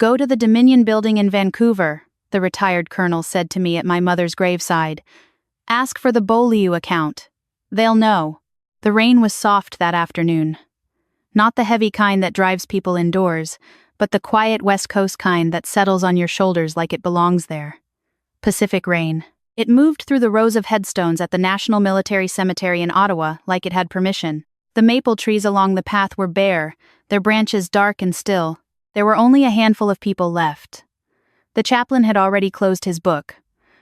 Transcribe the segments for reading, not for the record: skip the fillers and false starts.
Go to the Dominion building in Vancouver, the retired colonel said to me at my mother's graveside. Ask for the Beaulieu account. They'll know. The rain was soft that afternoon. Not the heavy kind that drives people indoors, but the quiet West Coast kind that settles on your shoulders like it belongs there. Pacific rain. It moved through the rows of headstones at the National Military Cemetery in Ottawa like it had permission. The maple trees along the path were bare, their branches dark and still. There were only a handful of people left. The chaplain had already closed his book.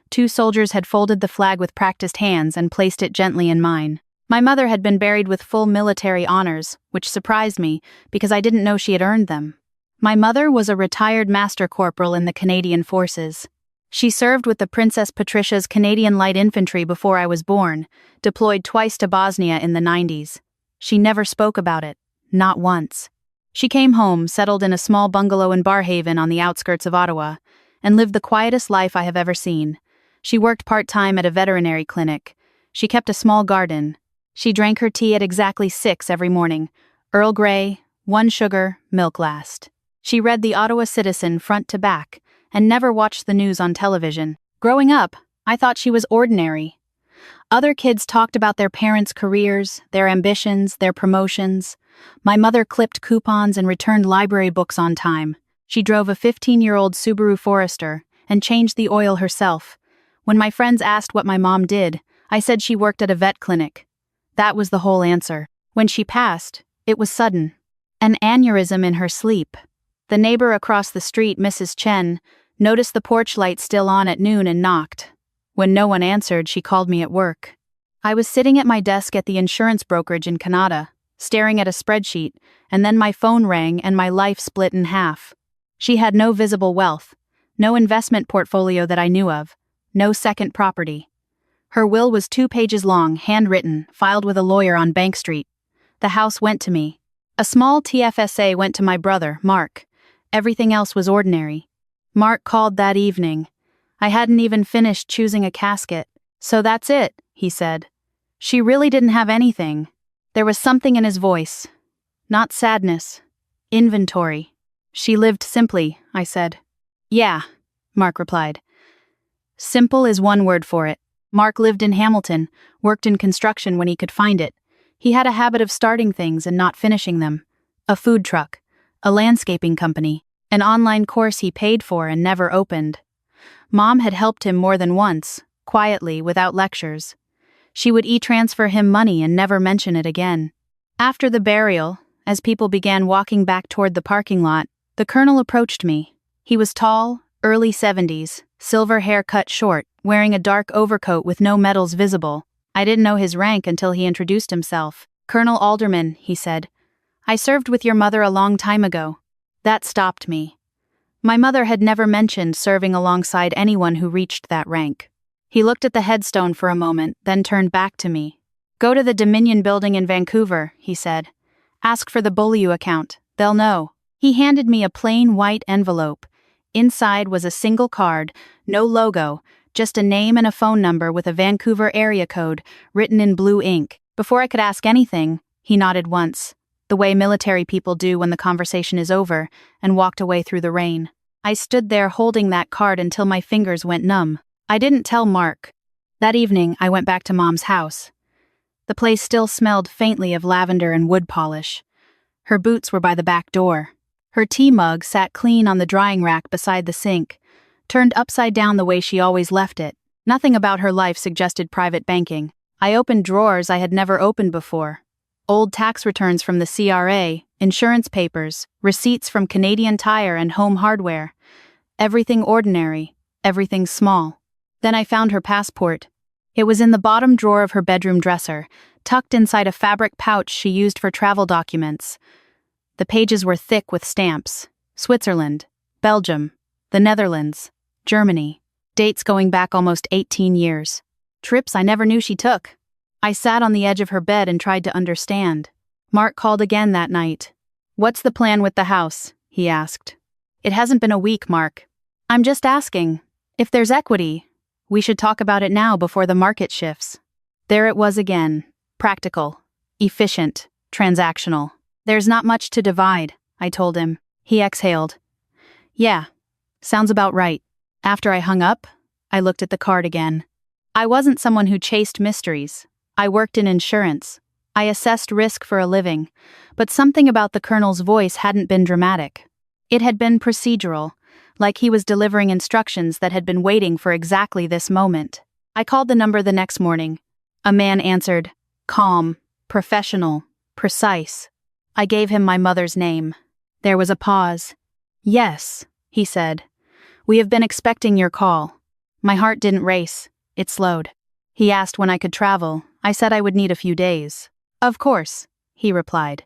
2 soldiers had folded the flag with practiced hands and placed it gently in mine. My mother had been buried with full military honors, which surprised me because I didn't know she had earned them. My mother was a retired master corporal in the Canadian Forces. She served with the Princess Patricia's Canadian Light Infantry before I was born, deployed twice to Bosnia in the 90s. She never spoke about it, not once. She came home, settled in a small bungalow in Barhaven on the outskirts of Ottawa, and lived the quietest life I have ever seen. She worked part-time at a veterinary clinic. She kept a small garden. She drank her tea at exactly 6 every morning. Earl Grey, 1 sugar, milk last. She read the Ottawa Citizen front to back, and never watched the news on television. Growing up, I thought she was ordinary. Other kids talked about their parents' careers, their ambitions, their promotions. My mother clipped coupons and returned library books on time. She drove a 15-year-old Subaru Forester and changed the oil herself. When my friends asked what my mom did, I said she worked at a vet clinic. That was the whole answer. When she passed, it was sudden. An aneurysm in her sleep. The neighbor across the street, Mrs. Chen, noticed the porch light still on at noon and knocked. When no one answered, she called me at work. I was sitting at my desk at the insurance brokerage in Canada, staring at a spreadsheet, and then my phone rang and my life split in half. She had no visible wealth, no investment portfolio that I knew of, no second property. Her will was 2 pages long, handwritten, filed with a lawyer on Bank Street. The house went to me. A small TFSA went to my brother, Mark. Everything else was ordinary. Mark called that evening. I hadn't even finished choosing a casket. So that's it, he said. She really didn't have anything. There was something in his voice. Not sadness. Inventory. She lived simply, I said. Yeah, Mark replied. Simple is one word for it. Mark lived in Hamilton, worked in construction when he could find it. He had a habit of starting things and not finishing them. A food truck, a landscaping company, an online course he paid for and never opened. Mom had helped him more than once, quietly, without lectures. She would e-transfer him money and never mention it again. After the burial, as people began walking back toward the parking lot, the colonel approached me. He was tall, early 70s, silver hair cut short, wearing a dark overcoat with no medals visible. I didn't know his rank until he introduced himself. Colonel Alderman, he said. I served with your mother a long time ago. That stopped me. My mother had never mentioned serving alongside anyone who reached that rank. He looked at the headstone for a moment, then turned back to me. Go to the Dominion building in Vancouver, he said. Ask for the Beaulieu account. They'll know. He handed me a plain white envelope. Inside was a single card, no logo, just a name and a phone number with a Vancouver area code written in blue ink. Before I could ask anything, he nodded once, the way military people do when the conversation is over, and walked away through the rain. I stood there holding that card until my fingers went numb. I didn't tell Mark. That evening, I went back to Mom's house. The place still smelled faintly of lavender and wood polish. Her boots were by the back door. Her tea mug sat clean on the drying rack beside the sink, turned upside down the way she always left it. Nothing about her life suggested private banking. I opened drawers I had never opened before. Old tax returns from the CRA, insurance papers, receipts from Canadian Tire and Home Hardware. Everything ordinary, everything small. Then I found her passport. It was in the bottom drawer of her bedroom dresser, tucked inside a fabric pouch she used for travel documents. The pages were thick with stamps. Switzerland, Belgium, the Netherlands, Germany. Dates going back almost 18 years. Trips I never knew she took. I sat on the edge of her bed and tried to understand. Mark called again that night. What's the plan with the house? He asked. It hasn't been a week, Mark. I'm just asking. If there's equity, we should talk about it now before the market shifts. There it was again. Practical, efficient, transactional. There's not much to divide, I told him. He exhaled. Yeah, sounds about right. After I hung up, I looked at the card again. I wasn't someone who chased mysteries. I worked in insurance. I assessed risk for a living, but something about the colonel's voice hadn't been dramatic. It had been procedural, like he was delivering instructions that had been waiting for exactly this moment. I called the number the next morning. A man answered, calm, professional, precise. I gave him my mother's name. There was a pause. Yes, he said. We have been expecting your call. My heart didn't race. It slowed. He asked when I could travel. I said I would need a few days. Of course, he replied.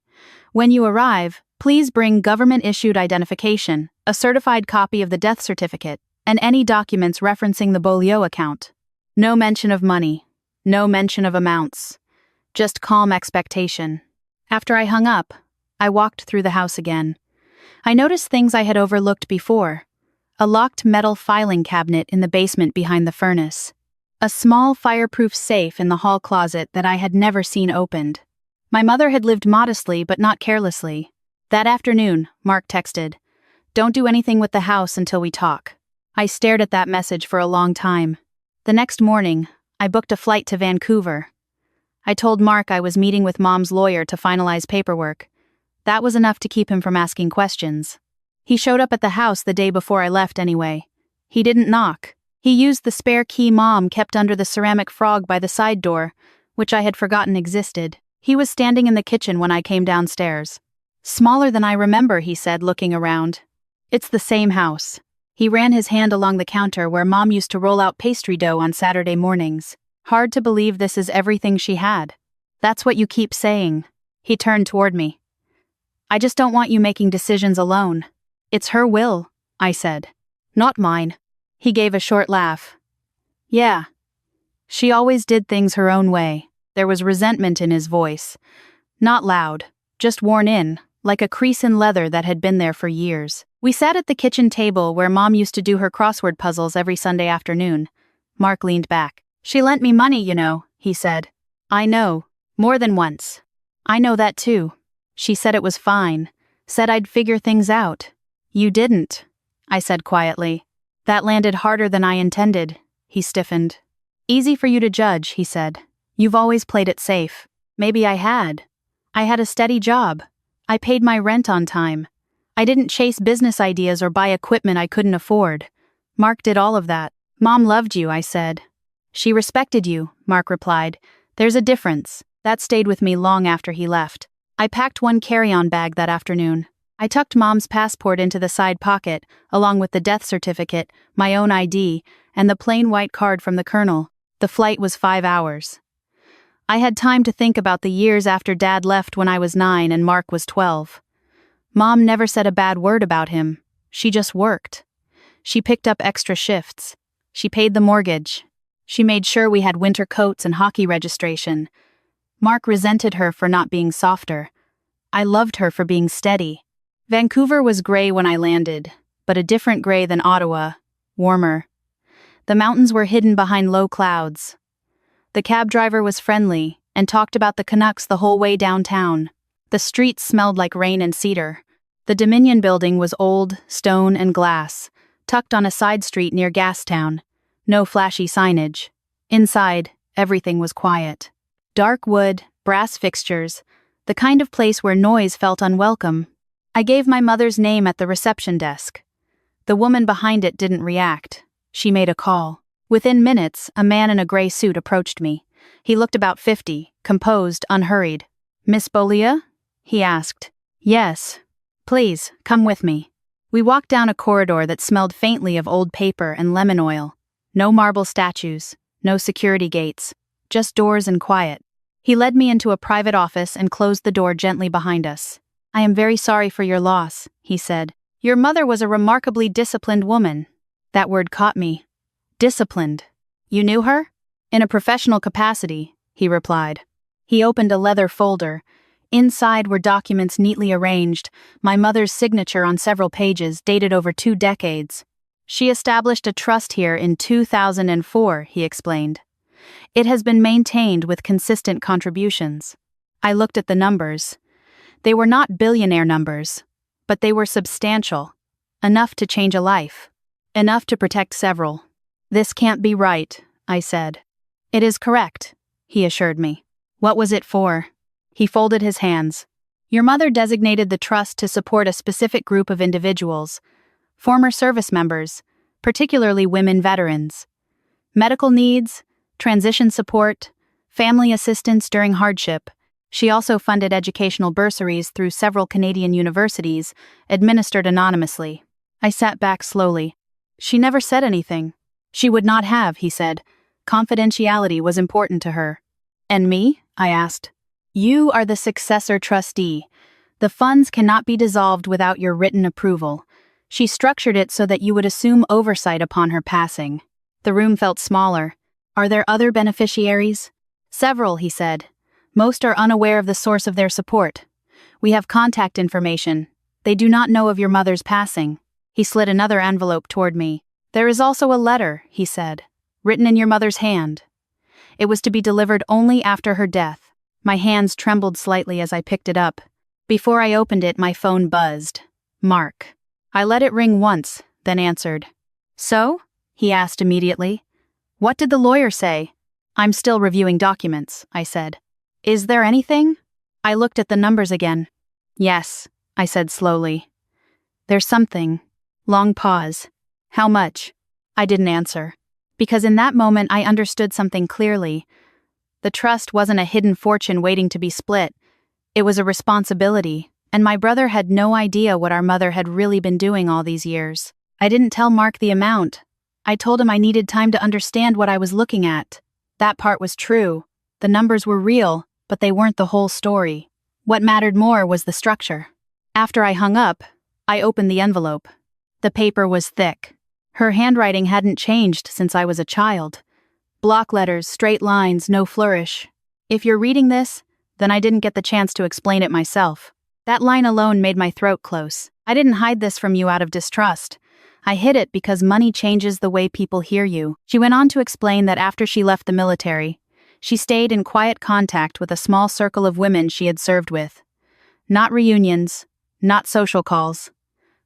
When you arrive, please bring government-issued identification, a certified copy of the death certificate, and any documents referencing the Beaulieu account. No mention of money. No mention of amounts. Just calm expectation. After I hung up, I walked through the house again. I noticed things I had overlooked before. A locked metal filing cabinet in the basement behind the furnace. A small fireproof safe in the hall closet that I had never seen opened. My mother had lived modestly but not carelessly. That afternoon, Mark texted, "Don't do anything with the house until we talk." I stared at that message for a long time. The next morning, I booked a flight to Vancouver. I told Mark I was meeting with Mom's lawyer to finalize paperwork. That was enough to keep him from asking questions. He showed up at the house the day before I left anyway. He didn't knock. He used the spare key Mom kept under the ceramic frog by the side door, which I had forgotten existed. He was standing in the kitchen when I came downstairs. Smaller than I remember, he said, looking around. It's the same house. He ran his hand along the counter where Mom used to roll out pastry dough on Saturday mornings. Hard to believe this is everything she had. That's what you keep saying. He turned toward me. I just don't want you making decisions alone. It's her will, I said. Not mine. He gave a short laugh. Yeah. She always did things her own way. There was resentment in his voice. Not loud, just worn in, like a crease in leather that had been there for years. We sat at the kitchen table where Mom used to do her crossword puzzles every Sunday afternoon. Mark leaned back. She lent me money, you know, he said. I know. More than once. I know that too. She said it was fine. Said I'd figure things out. You didn't, I said quietly. That landed harder than I intended. He stiffened. Easy for you to judge, he said. You've always played it safe. Maybe I had. I had a steady job. I paid my rent on time. I didn't chase business ideas or buy equipment I couldn't afford. Mark did all of that. Mom loved you, I said. She respected you, Mark replied. There's a difference. That stayed with me long after he left. I packed one carry-on bag that afternoon. I tucked Mom's passport into the side pocket, along with the death certificate, my own ID, and the plain white card from the colonel. The flight was 5 hours. I had time to think about the years after Dad left when I was 9 and Mark was 12. Mom never said a bad word about him. She just worked. She picked up extra shifts. She paid the mortgage. She made sure we had winter coats and hockey registration. Mark resented her for not being softer. I loved her for being steady. Vancouver was gray when I landed, but a different gray than Ottawa, warmer. The mountains were hidden behind low clouds. The cab driver was friendly and talked about the Canucks the whole way downtown. The streets smelled like rain and cedar. The Dominion building was old, stone and glass, tucked on a side street near Gastown. No flashy signage. Inside, everything was quiet. Dark wood, brass fixtures, the kind of place where noise felt unwelcome. I gave my mother's name at the reception desk. The woman behind it didn't react. She made a call. Within minutes, a man in a gray suit approached me. He looked about 50, composed, unhurried. Miss Beaulieu? He asked. Yes. Please, come with me. We walked down a corridor that smelled faintly of old paper and lemon oil. No marble statues, no security gates, just doors and quiet. He led me into a private office and closed the door gently behind us. I am very sorry for your loss, he said. Your mother was a remarkably disciplined woman. That word caught me. Disciplined. You knew her? In a professional capacity, he replied. He opened a leather folder. Inside were documents neatly arranged, my mother's signature on several pages dated over 2 decades. She established a trust here in 2004, he explained. It has been maintained with consistent contributions. I looked at the numbers. They were not billionaire numbers, but they were substantial. Enough to change a life. Enough to protect several. This can't be right, I said. It is correct, he assured me. What was it for? He folded his hands. Your mother designated the trust to support a specific group of individuals, former service members, particularly women veterans. Medical needs, transition support, family assistance during hardship. She also funded educational bursaries through several Canadian universities, administered anonymously. I sat back slowly. She never said anything. She would not have, he said. Confidentiality was important to her. And me? I asked. You are the successor trustee. The funds cannot be dissolved without your written approval. She structured it so that you would assume oversight upon her passing. The room felt smaller. Are there other beneficiaries? Several, he said. Most are unaware of the source of their support. We have contact information. They do not know of your mother's passing. He slid another envelope toward me. There is also a letter, he said, written in your mother's hand. It was to be delivered only after her death. My hands trembled slightly as I picked it up. Before I opened it, my phone buzzed. Mark. I let it ring once, then answered. So? He asked immediately. What did the lawyer say? I'm still reviewing documents, I said. Is there anything? I looked at the numbers again. Yes, I said slowly. There's something. Long pause. How much? I didn't answer. Because in that moment I understood something clearly. The trust wasn't a hidden fortune waiting to be split. It was a responsibility, and my brother had no idea what our mother had really been doing all these years. I didn't tell Mark the amount. I told him I needed time to understand what I was looking at. That part was true. The numbers were real, but they weren't the whole story. What mattered more was the structure. After I hung up, I opened the envelope. The paper was thick. Her handwriting hadn't changed since I was a child. Block letters, straight lines, no flourish. If you're reading this, then I didn't get the chance to explain it myself. That line alone made my throat close. I didn't hide this from you out of distrust. I hid it because money changes the way people hear you. She went on to explain that after she left the military, she stayed in quiet contact with a small circle of women she had served with. Not reunions, not social calls.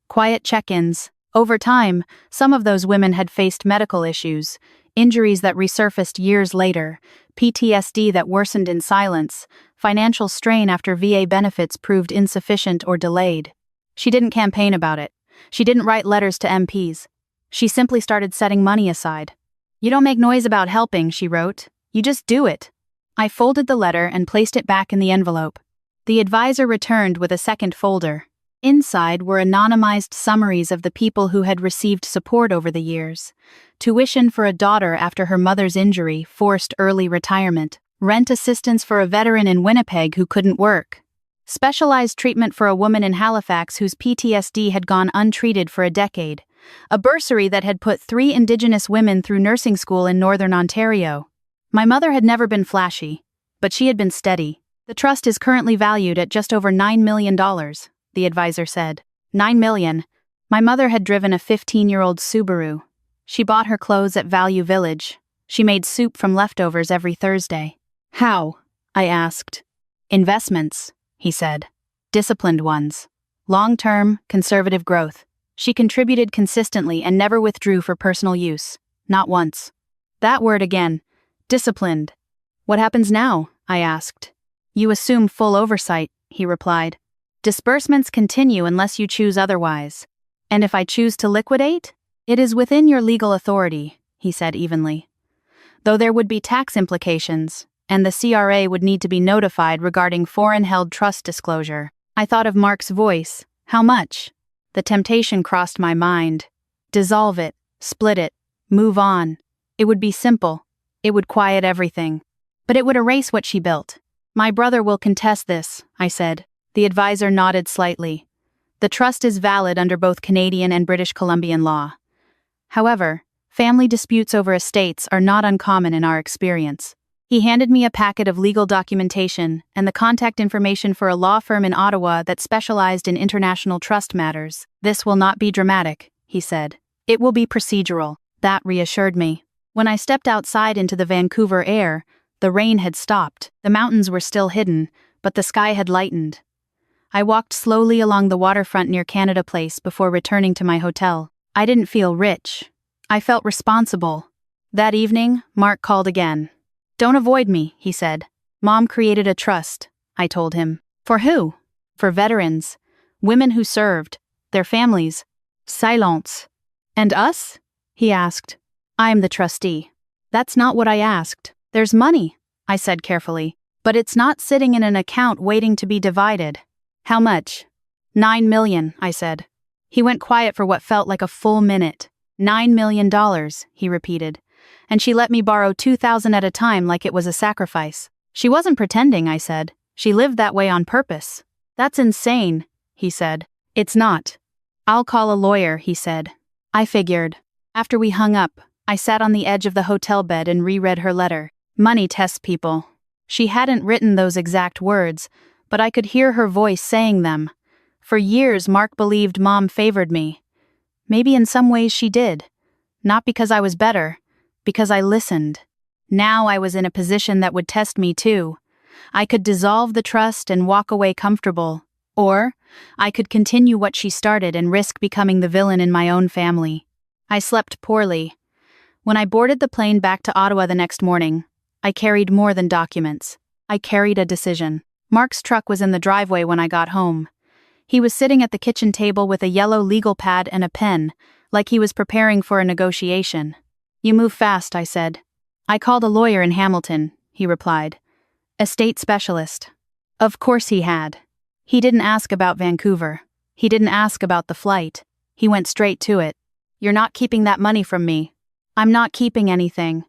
Quiet check-ins. Over time, some of those women had faced medical issues, injuries that resurfaced years later, PTSD that worsened in silence, financial strain after VA benefits proved insufficient or delayed. She didn't campaign about it. She didn't write letters to MPs. She simply started setting money aside. You don't make noise about helping, she wrote. You just do it. I folded the letter and placed it back in the envelope. The advisor returned with a second folder. Inside were anonymized summaries of the people who had received support over the years. Tuition for a daughter after her mother's injury forced early retirement. Rent assistance for a veteran in Winnipeg who couldn't work. Specialized treatment for a woman in Halifax whose PTSD had gone untreated for a decade. A bursary that had put 3 Indigenous women through nursing school in Northern Ontario. My mother had never been flashy, but she had been steady. The trust is currently valued at just over $9 million, the advisor said. $9 million. My mother had driven a 15-year-old Subaru. She bought her clothes at Value Village. She made soup from leftovers every Thursday. How? I asked. Investments, he said. Disciplined ones. Long-term, conservative growth. She contributed consistently and never withdrew for personal use. Not once. That word again. Disciplined. What happens now? I asked. You assume full oversight, he replied. Disbursements continue unless you choose otherwise. And if I choose to liquidate? It is within your legal authority, he said evenly. Though there would be tax implications, and the CRA would need to be notified regarding foreign-held trust disclosure. I thought of Mark's voice. How much? The temptation crossed my mind. Dissolve it, split it, move on. It would be simple. It would quiet everything. But it would erase what she built. My brother will contest this, I said. The advisor nodded slightly. The trust is valid under both Canadian and British Columbian law. However, family disputes over estates are not uncommon in our experience. He handed me a packet of legal documentation and the contact information for a law firm in Ottawa that specialized in international trust matters. This will not be dramatic, he said. It will be procedural. That reassured me. When I stepped outside into the Vancouver air, the rain had stopped. The mountains were still hidden, but the sky had lightened. I walked slowly along the waterfront near Canada Place before returning to my hotel. I didn't feel rich. I felt responsible. That evening, Mark called again. "Don't avoid me," he said. "Mom created a trust," I told him. "For who?" "For veterans. Women who served. Their families." Silence. "And us?" he asked. "I'm the trustee." "That's not what I asked. There's money," I said carefully. "But it's not sitting in an account waiting to be divided." "How much?" $9 million, I said. He went quiet for what felt like a full minute. $9 million, he repeated. "And she let me borrow 2,000 at a time like it was a sacrifice." "She wasn't pretending," I said. "She lived that way on purpose." "That's insane," he said. "It's not." "I'll call a lawyer," he said. I figured. After we hung up, I sat on the edge of the hotel bed and reread her letter. Money tests people. She hadn't written those exact words, but I could hear her voice saying them. For years, Mark believed Mom favored me. Maybe in some ways she did. Not because I was better, because I listened. Now I was in a position that would test me too. I could dissolve the trust and walk away comfortable. Or, I could continue what she started and risk becoming the villain in my own family. I slept poorly. When I boarded the plane back to Ottawa the next morning, I carried more than documents. I carried a decision. Mark's truck was in the driveway when I got home. He was sitting at the kitchen table with a yellow legal pad and a pen, like he was preparing for a negotiation. "You move fast," I said. "I called a lawyer in Hamilton," he replied. "A state specialist." Of course he had. He didn't ask about Vancouver. He didn't ask about the flight. He went straight to it. "You're not keeping that money from me." "I'm not keeping anything."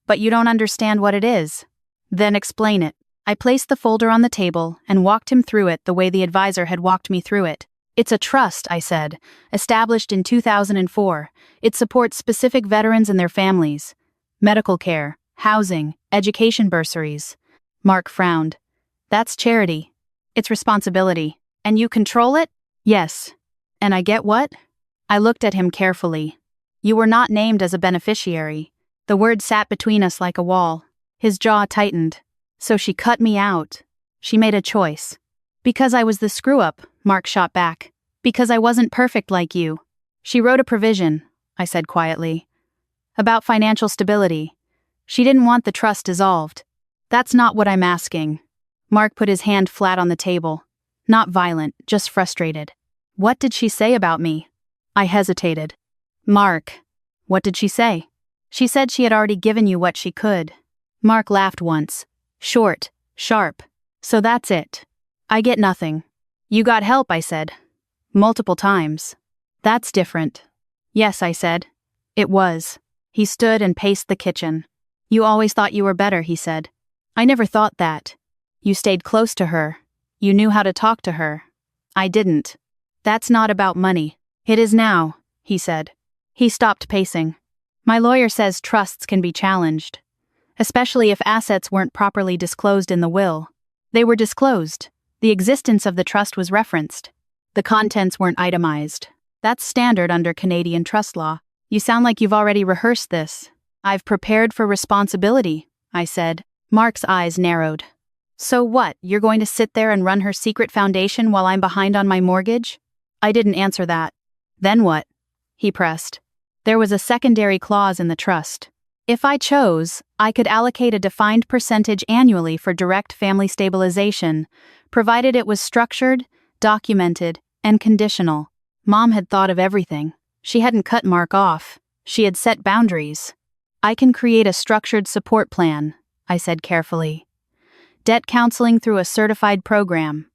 "But you don't understand what it is." "Then explain it." I placed the folder on the table and walked him through it the way the advisor had walked me through it. "It's a trust," I said, "established in 2004. It supports specific veterans and their families. Medical care, housing, education bursaries." Mark frowned. "That's charity." "It's responsibility." "And you control it?" "Yes." "And I get what?" I looked at him carefully. "You were not named as a beneficiary." The word sat between us like a wall. His jaw tightened. "So she cut me out. She made a choice." "Because I was the screw-up," Mark shot back. "Because I wasn't perfect like you." "She wrote a provision," I said quietly, "about financial stability. She didn't want the trust dissolved." "That's not what I'm asking." Mark put his hand flat on the table. Not violent, just frustrated. "What did she say about me?" I hesitated. "Mark." "What did she say?" "She said she had already given you what she could." Mark laughed once. Short, sharp. "So that's it. I get nothing." "You got help," I said. "Multiple times." "That's different." "Yes," I said. "It was." He stood and paced the kitchen. "You always thought you were better," he said. "I never thought that. You stayed close to her. You knew how to talk to her. I didn't." "That's not about money." "It is now," he said. He stopped pacing. "My lawyer says trusts can be challenged. Especially if assets weren't properly disclosed in the will." They were disclosed. The existence of the trust was referenced. The contents weren't itemized. That's standard under Canadian trust law. "You sound like you've already rehearsed this." "I've prepared for responsibility," I said. Mark's eyes narrowed. "So what, you're going to sit there and run her secret foundation while I'm behind on my mortgage?" I didn't answer that. "Then what?" he pressed. "There was a secondary clause in the trust. If I chose, I could allocate a defined percentage annually for direct family stabilization, provided it was structured, documented, and conditional." Mom had thought of everything. She hadn't cut Mark off. She had set boundaries. "I can create a structured support plan," I said carefully. "Debt counseling through a certified program.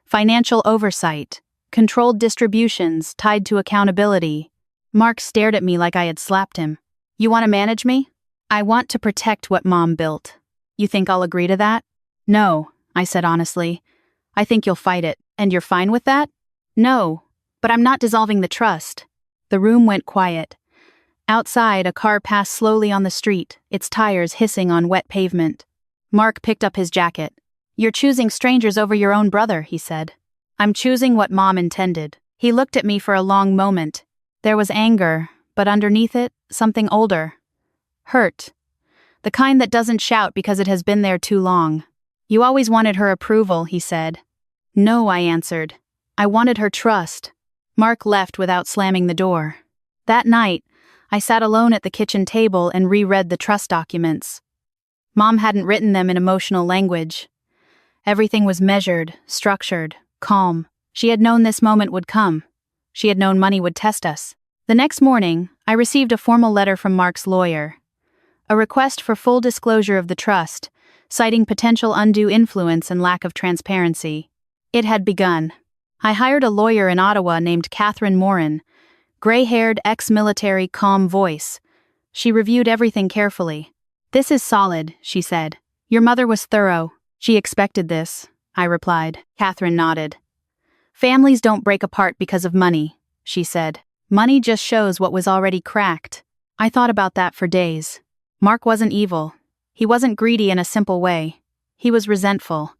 Financial oversight. Controlled distributions tied to accountability." Mark stared at me like I had slapped him. "You want to manage me?" "I want to protect what Mom built." "You think I'll agree to that?" "No," I said honestly. "I think you'll fight it. And you're fine with that?" "No, but I'm not dissolving the trust." The room went quiet. Outside, a car passed slowly on the street, its tires hissing on wet pavement. Mark picked up his jacket. "You're choosing strangers over your own brother," he said. "I'm choosing what Mom intended." He looked at me for a long moment. There was anger, but underneath it, something older. Hurt. The kind that doesn't shout because it has been there too long. "You always wanted her approval," he said. No, I answered. I wanted her trust. Mark left without slamming the door. That night, I sat alone at the kitchen table and reread the trust documents. Mom hadn't written them in emotional language. Everything was measured, structured, calm. She had known this moment would come. She had known money would test us. The next morning, I received a formal letter from Mark's lawyer. A request for full disclosure of the trust, citing potential undue influence and lack of transparency. It had begun. I hired a lawyer in Ottawa named Catherine Morin, gray-haired, ex-military, calm voice. She reviewed everything carefully. "This is solid," she said. "Your mother was thorough." "She expected this," I replied. Catherine nodded. "Families don't break apart because of money," she said. "Money just shows what was already cracked." I thought about that for days. Mark wasn't evil. He wasn't greedy in a simple way. He was resentful.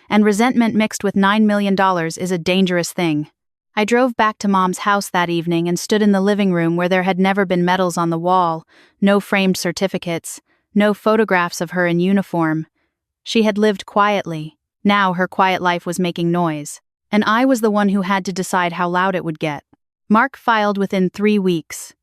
And resentment mixed with $9 million is a dangerous thing. I drove back to Mom's house that evening and stood in the living room where there had never been medals on the wall, no framed certificates, no photographs of her in uniform. She had lived quietly. Now her quiet life was making noise. And I was the one who had to decide how loud it would get. Mark filed within 3 weeks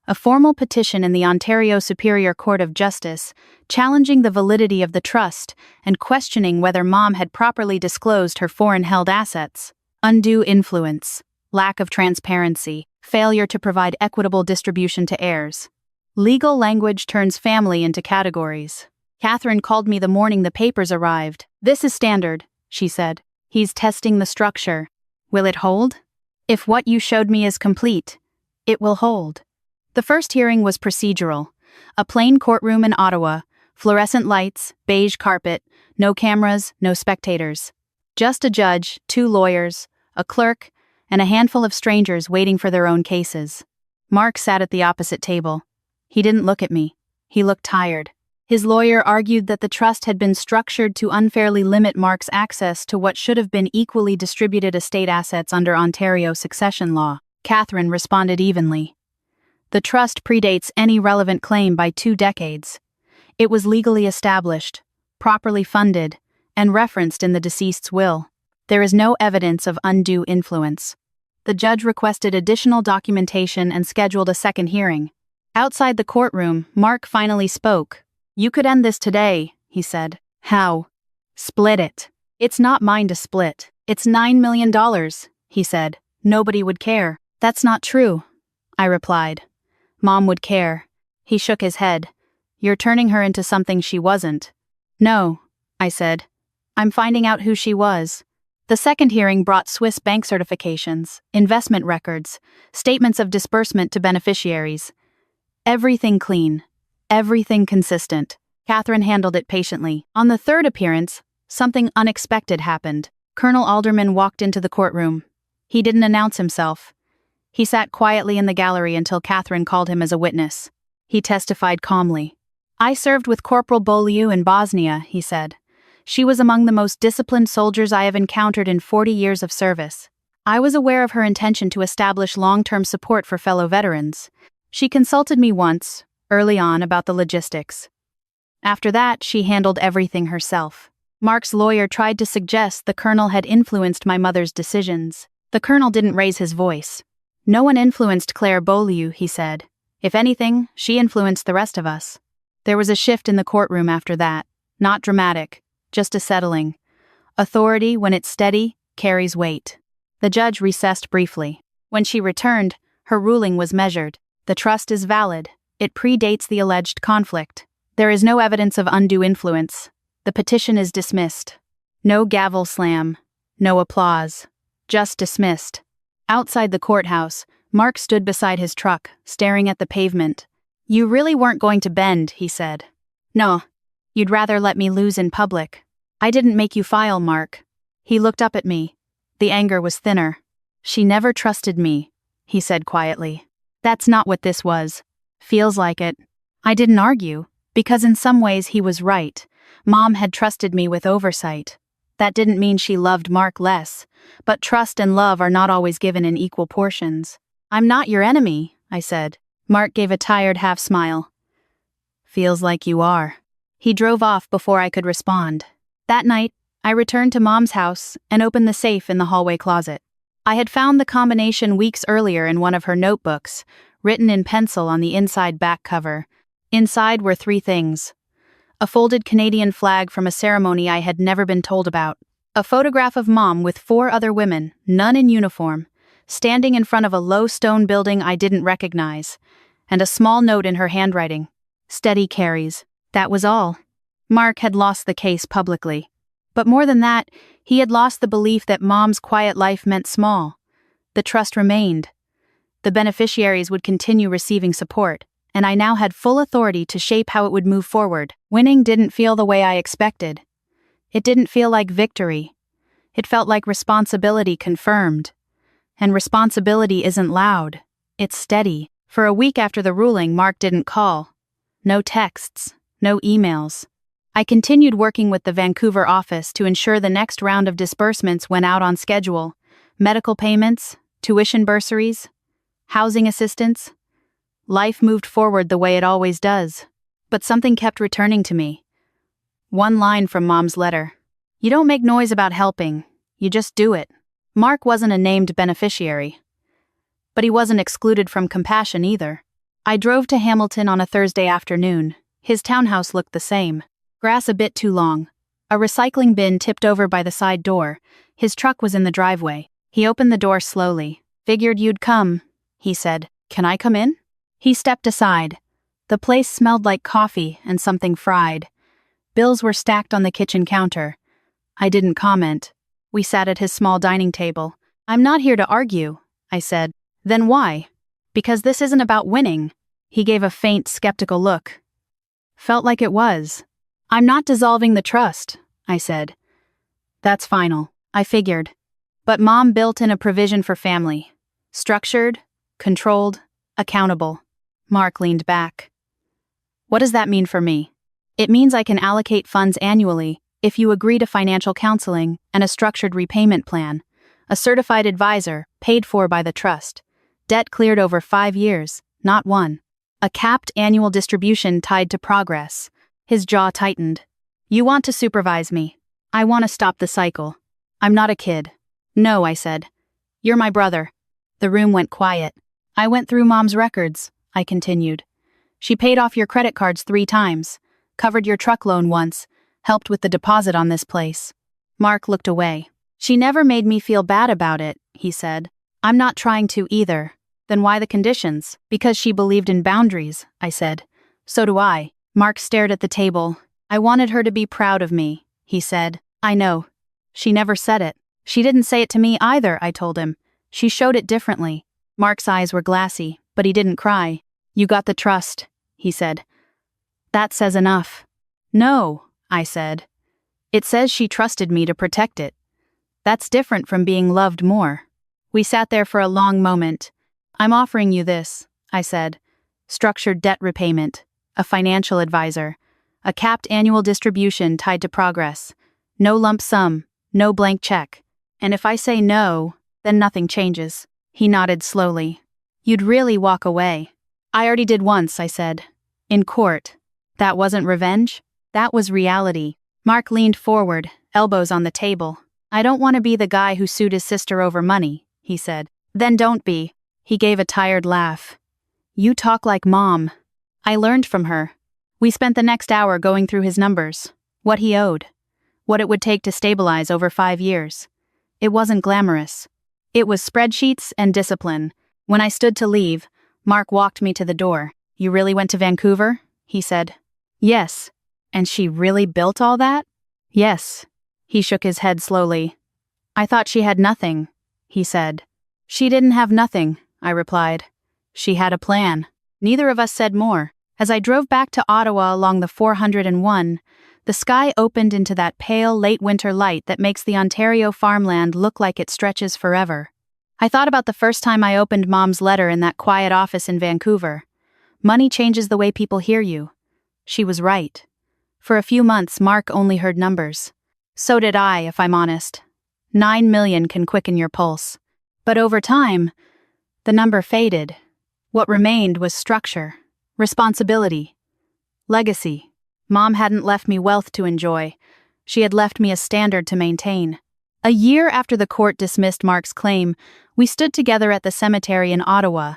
a formal petition in the Ontario Superior Court of Justice, challenging the validity of the trust and questioning whether Mom had properly disclosed her foreign-held assets. Undue influence, lack of transparency, failure to provide equitable distribution to heirs. Legal language turns family into categories. Catherine called me the morning the papers arrived. "This is standard," she said. "He's testing the structure. Will it hold? If what you showed me is complete, it will hold." The first hearing was procedural. A plain courtroom in Ottawa, fluorescent lights, beige carpet, no cameras, no spectators. Just a judge, 2 lawyers, a clerk, and a handful of strangers waiting for their own cases. Mark sat at the opposite table. He didn't look at me. He looked tired. His lawyer argued that the trust had been structured to unfairly limit Mark's access to what should have been equally distributed estate assets under Ontario succession law. Catherine responded evenly. The trust predates any relevant claim by 2 decades. It was legally established, properly funded, and referenced in the deceased's will. There is no evidence of undue influence. The judge requested additional documentation and scheduled a second hearing. Outside the courtroom, Mark finally spoke. "You could end this today," he said. "How?" "Split it." "It's not mine to split. It's $9 million, he said. "Nobody would care." "That's not true," I replied. "Mom would care." He shook his head. "You're turning her into something she wasn't." "No," I said. "I'm finding out who she was." The second hearing brought Swiss bank certifications, investment records, statements of disbursement to beneficiaries. Everything clean. Everything consistent. Catherine handled it patiently. On the third appearance, something unexpected happened. Colonel Alderman walked into the courtroom. He didn't announce himself. He sat quietly in the gallery until Catherine called him as a witness. He testified calmly. "I served with Corporal Beaulieu in Bosnia," he said. "She was among the most disciplined soldiers I have encountered in 40 years of service. I was aware of her intention to establish long-term support for fellow veterans. She consulted me once, early on, about the logistics. After that, she handled everything herself." Mark's lawyer tried to suggest the colonel had influenced my mother's decisions. The colonel didn't raise his voice. "No one influenced Claire Beaulieu," he said. "If anything, she influenced the rest of us." There was a shift in the courtroom after that. Not dramatic, just a settling. Authority, when it's steady, carries weight. The judge recessed briefly. When she returned, her ruling was measured. The trust is valid. It predates the alleged conflict. There is no evidence of undue influence. The petition is dismissed. No gavel slam. No applause. Just dismissed. Outside the courthouse, Mark stood beside his truck, staring at the pavement. "You really weren't going to bend," he said. "No. You'd rather let me lose in public." "I didn't make you file, Mark." He looked up at me. The anger was thinner. "She never trusted me," he said quietly. "That's not what this was." "Feels like it." I didn't argue, because in some ways he was right. Mom had trusted me with oversight. That didn't mean she loved Mark less, but trust and love are not always given in equal portions. "I'm not your enemy," I said. Mark gave a tired half-smile. "Feels like you are." He drove off before I could respond. That night, I returned to Mom's house and opened the safe in the hallway closet. I had found the combination weeks earlier in one of her notebooks, written in pencil on the inside back cover. Inside were 3 things. A folded Canadian flag from a ceremony I had never been told about. A photograph of Mom with 4 other women, none in uniform, standing in front of a low stone building I didn't recognize, and a small note in her handwriting. Steady carries. That was all. Mark had lost the case publicly. But more than that, he had lost the belief that Mom's quiet life meant small. The trust remained. The beneficiaries would continue receiving support, and I now had full authority to shape how it would move forward. Winning didn't feel the way I expected. It didn't feel like victory. It felt like responsibility confirmed. And responsibility isn't loud. It's steady. For a week after the ruling, Mark didn't call. No texts. No emails. I continued working with the Vancouver office to ensure the next round of disbursements went out on schedule. Medical payments, tuition bursaries, housing assistance. Life moved forward the way it always does. But something kept returning to me. One line from Mom's letter. You don't make noise about helping. You just do it. Mark wasn't a named beneficiary. But he wasn't excluded from compassion either. I drove to Hamilton on a Thursday afternoon. His townhouse looked the same. Grass a bit too long. A recycling bin tipped over by the side door. His truck was in the driveway. He opened the door slowly. Figured you'd come, he said. Can I come in? He stepped aside. The place smelled like coffee and something fried. Bills were stacked on the kitchen counter. I didn't comment. We sat at his small dining table. I'm not here to argue, I said. Then why? Because this isn't about winning. He gave a faint, skeptical look. Felt like it was. I'm not dissolving the trust, I said. That's final, I figured. But Mom built in a provision for family. Structured, controlled, accountable. Mark leaned back. What does that mean for me? It means I can allocate funds annually if you agree to financial counseling and a structured repayment plan. A certified advisor, paid for by the trust. Debt cleared over 5 years, not 1. A capped annual distribution tied to progress. His jaw tightened. You want to supervise me. I want to stop the cycle. I'm not a kid. No, I said. You're my brother. The room went quiet. I went through Mom's records, I continued. She paid off your credit cards 3 times, covered your truck loan once, helped with the deposit on this place. Mark looked away. She never made me feel bad about it, he said. I'm not trying to either. Then why the conditions? Because she believed in boundaries, I said. So do I. Mark stared at the table. I wanted her to be proud of me, he said. I know. She never said it. She didn't say it to me either, I told him. She showed it differently. Mark's eyes were glassy, but he didn't cry. You got the trust, he said. That says enough. No, I said. It says she trusted me to protect it. That's different from being loved more. We sat there for a long moment. I'm offering you this, I said. Structured debt repayment. A financial advisor. A capped annual distribution tied to progress. No lump sum. No blank check. And if I say no, then nothing changes. He nodded slowly. You'd really walk away. I already did once, I said. In court. That wasn't revenge. That was reality. Mark leaned forward, elbows on the table. I don't want to be the guy who sued his sister over money, he said. Then don't be. He gave a tired laugh. You talk like Mom. I learned from her. We spent the next hour going through his numbers. What he owed. What it would take to stabilize over 5 years. It wasn't glamorous. It was spreadsheets and discipline. When I stood to leave, Mark walked me to the door. You really went to Vancouver? He said. Yes. And she really built all that? Yes. He shook his head slowly. I thought she had nothing, he said. She didn't have nothing, I replied. She had a plan. Neither of us said more. As I drove back to Ottawa along the 401, the sky opened into that pale late winter light that makes the Ontario farmland look like it stretches forever. I thought about the first time I opened Mom's letter in that quiet office in Vancouver. Money changes the way people hear you. She was right. For a few months, Mark only heard numbers. So did I, if I'm honest. 9 million can quicken your pulse. But over time, the number faded. What remained was structure, responsibility, legacy. Mom hadn't left me wealth to enjoy, She had left me a standard to maintain. A year after the court dismissed Mark's claim, we stood together at the cemetery in Ottawa.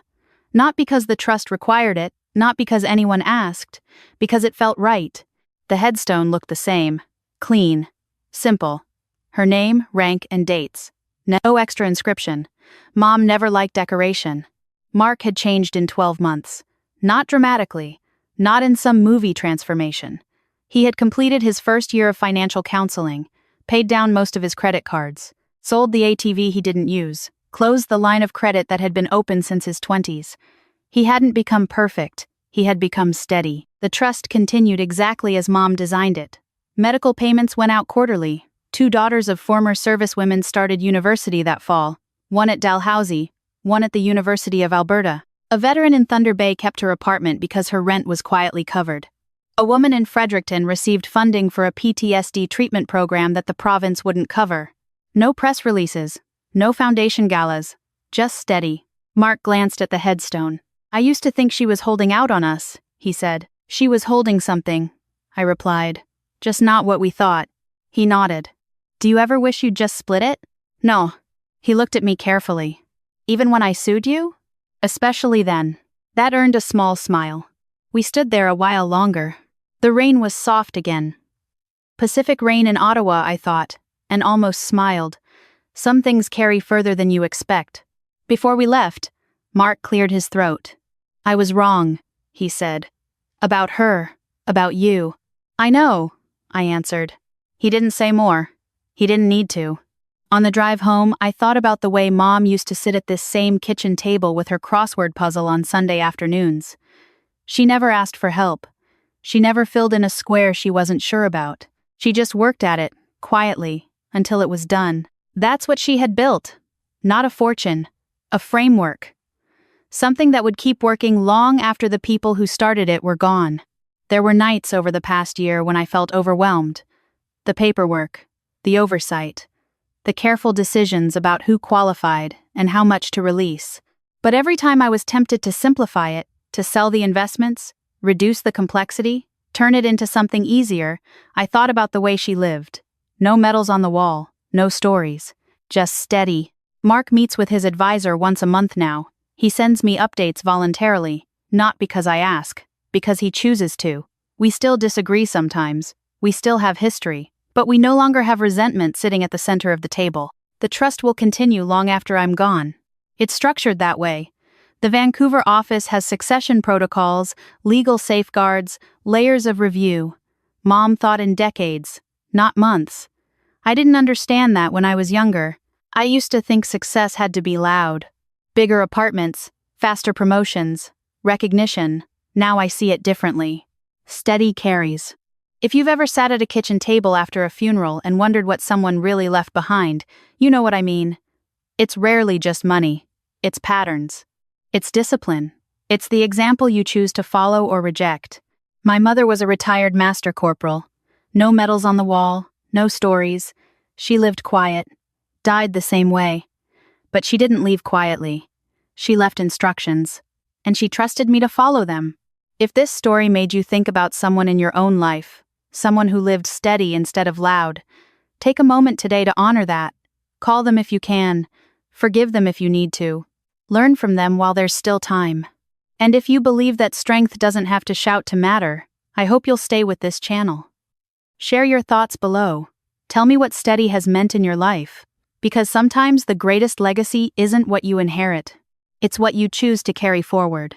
Not because the trust required it, not because anyone asked, because it felt right. The headstone looked the same. Clean. Simple. Her name, rank, and dates. No extra inscription. Mom never liked decoration. Mark had changed in 12 months. Not dramatically. Not in some movie transformation. He had completed his first year of financial counseling, paid down most of his credit cards, sold the ATV he didn't use, closed the line of credit that had been open since his 20s. He hadn't become perfect. He had become steady. The trust continued exactly as Mom designed it. Medical payments went out quarterly. 2 daughters of former servicewomen started university that fall, one at Dalhousie, one at the University of Alberta. A veteran in Thunder Bay kept her apartment because her rent was quietly covered. A woman in Fredericton received funding for a PTSD treatment program that the province wouldn't cover. No press releases, no foundation galas, just steady. Mark glanced at the headstone. I used to think she was holding out on us, he said. She was holding something, I replied. Just not what we thought. He nodded. Do you ever wish you'd just split it? No. He looked at me carefully. Even when I sued you? Especially then. That earned a small smile. We stood there a while longer. The rain was soft again. Pacific rain in Ottawa, I thought, and almost smiled. Some things carry further than you expect. Before we left, Mark cleared his throat. I was wrong, he said. About her, about you. I know, I answered. He didn't say more. He didn't need to. On the drive home, I thought about the way Mom used to sit at this same kitchen table with her crossword puzzle on Sunday afternoons. She never asked for help. She never filled in a square she wasn't sure about. She just worked at it, quietly, until it was done. That's what she had built. Not a fortune. A framework. Something that would keep working long after the people who started it were gone. There were nights over the past year when I felt overwhelmed. The paperwork, the oversight, the careful decisions about who qualified and how much to release. But every time I was tempted to simplify it, to sell the investments, reduce the complexity, turn it into something easier, I thought about the way she lived. No medals on the wall, no stories, just steady. Mark meets with his advisor once a month now. He sends me updates voluntarily, not because I ask, because he chooses to. We still disagree sometimes. We still have history, but we no longer have resentment sitting at the center of the table. The trust will continue long after I'm gone. It's structured that way. The Vancouver office has succession protocols, legal safeguards, layers of review. Mom thought in decades, not months. I didn't understand that when I was younger. I used to think success had to be loud. Bigger apartments, faster promotions, recognition. Now I see it differently. Steady carries. If you've ever sat at a kitchen table after a funeral and wondered what someone really left behind, you know what I mean. It's rarely just money. It's patterns. It's discipline. It's the example you choose to follow or reject. My mother was a retired master corporal. No medals on the wall, no stories. She lived quiet. Died the same way. But she didn't leave quietly. She left instructions. And she trusted me to follow them. If this story made you think about someone in your own life, someone who lived steady instead of loud, take a moment today to honor that. Call them if you can. Forgive them if you need to. Learn from them while there's still time. And if you believe that strength doesn't have to shout to matter, I hope you'll stay with this channel. Share your thoughts below. Tell me what steady has meant in your life. Because sometimes the greatest legacy isn't what you inherit. It's what you choose to carry forward.